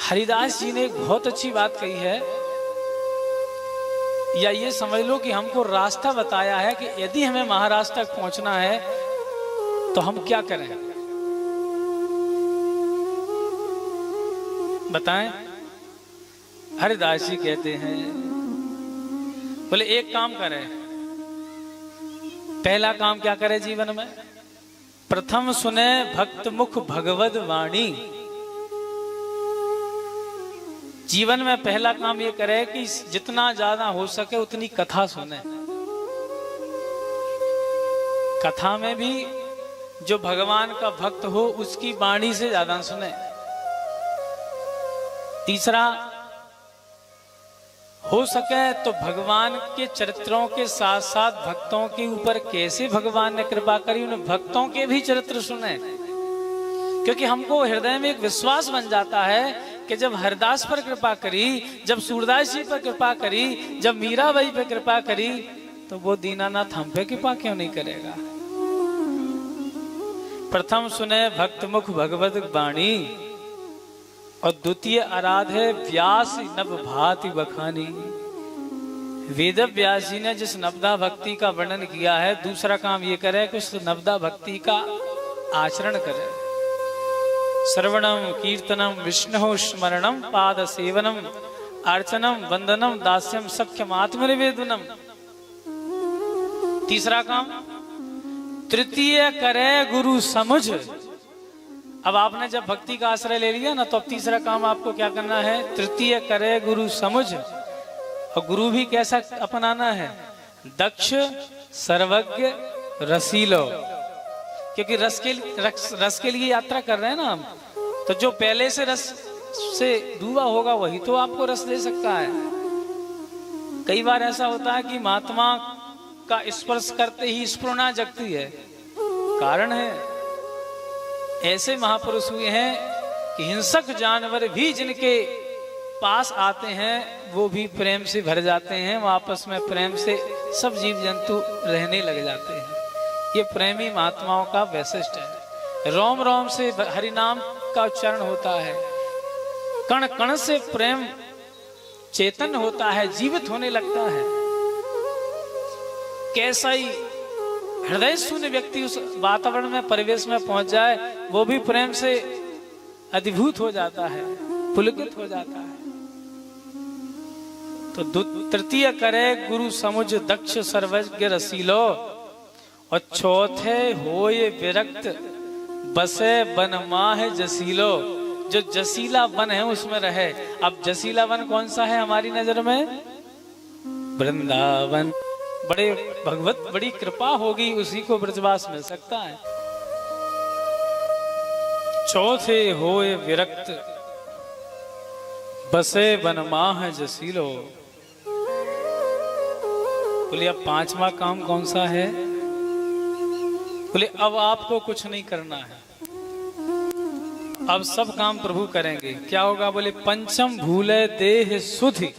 हरिदास जी ने एक बहुत अच्छी बात कही है, या ये समझ लो कि हमको रास्ता बताया है कि यदि हमें महाराष्ट्र तक पहुंचना है तो हम क्या करें। बताएं। हरिदास जी कहते हैं, बोले एक काम करें। पहला काम क्या करें जीवन में? प्रथम सुने भक्त मुख भगवद वाणी। जीवन में पहला काम ये करे कि जितना ज्यादा हो सके उतनी कथा सुने। कथा में भी जो भगवान का भक्त हो उसकी वाणी से ज्यादा सुने। तीसरा, हो सके तो भगवान के चरित्रों के साथ साथ भक्तों के ऊपर कैसे भगवान ने कृपा करी उन भक्तों के भी चरित्र सुने, क्योंकि हमको हृदय में एक विश्वास बन जाता है कि जब हरिदास पर कृपा करी, जब सूरदास जी पर कृपा करी, जब मीराबाई पर कृपा करी, तो वो दीनानाथ हम पे कृपा क्यों नहीं करेगा। प्रथम सुने भक्त मुख भगवत वाणी और द्वितीय आराधे व्यास नव भाति बखानी। वेद व्यास जी ने जिस नवदा भक्ति का वर्णन किया है, दूसरा काम ये करे कि उस नवदा भक्ति का आचरण करे। श्रवणम कीर्तनम विष्णु स्मरणम पाद सेवनम अर्चनम वंदनम दास्यम सख्यम आत्मनिवेदनम। तीसरा काम, तृतीय करे गुरु समझ। अब आपने जब भक्ति का आश्रय ले लिया ना, तो अब तीसरा काम आपको क्या करना है? तृतीय करे गुरु समझ। और गुरु भी कैसा अपनाना है? दक्ष, सर्वज्ञ, रसीलो। क्योंकि रस के लिए यात्रा कर रहे हैं ना हम, तो जो पहले से रस से डूबा होगा वही तो आपको रस दे सकता है। कई बार ऐसा होता है कि महात्मा का स्पर्श करते ही स्फुरना जगती है। कारण है, ऐसे महापुरुष हुए हैं कि हिंसक जानवर भी जिनके पास आते हैं वो भी प्रेम से भर जाते हैं, वो आपस में प्रेम से सब जीव जंतु रहने लग जाते हैं। ये प्रेमी महात्माओं का वैशिष्ट है। रोम रोम से हरि नाम का उच्चारण होता है, कण कण से प्रेम चेतन होता है, जीवित होने लगता है। कैसा ही हृदय शून्य व्यक्ति उस वातावरण में, परिवेश में पहुंच जाए, वो भी प्रेम से अधिभूत हो जाता है, पुलकित हो जाता है। तो तृतीय करे गुरु समुझ दक्ष सर्वज्ञ रसीलो। और चौथे होए विरक्त बसे बन माह जसीलो। जो जसीला वन है उसमें रहे। अब जसीला वन कौन सा है हमारी नजर में? वृंदावन। बड़े भगवत बड़ी कृपा होगी उसी को ब्रजवास मिल सकता है। चौथे होए विरक्त बसे बन माह जसीलो। बोले अब पांचवा काम कौन सा है? बोले अब आपको कुछ नहीं करना है, अब सब काम प्रभु करेंगे। क्या होगा? बोले पंचम भूले देह सुधि।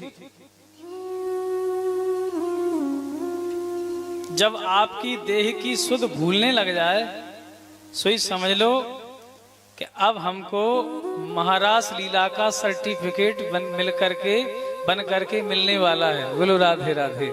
जब आपकी देह की सुध भूलने लग जाए, सो समझ लो कि अब हमको महारास लीला का सर्टिफिकेट बन करके मिलने वाला है। बोलो राधे राधे।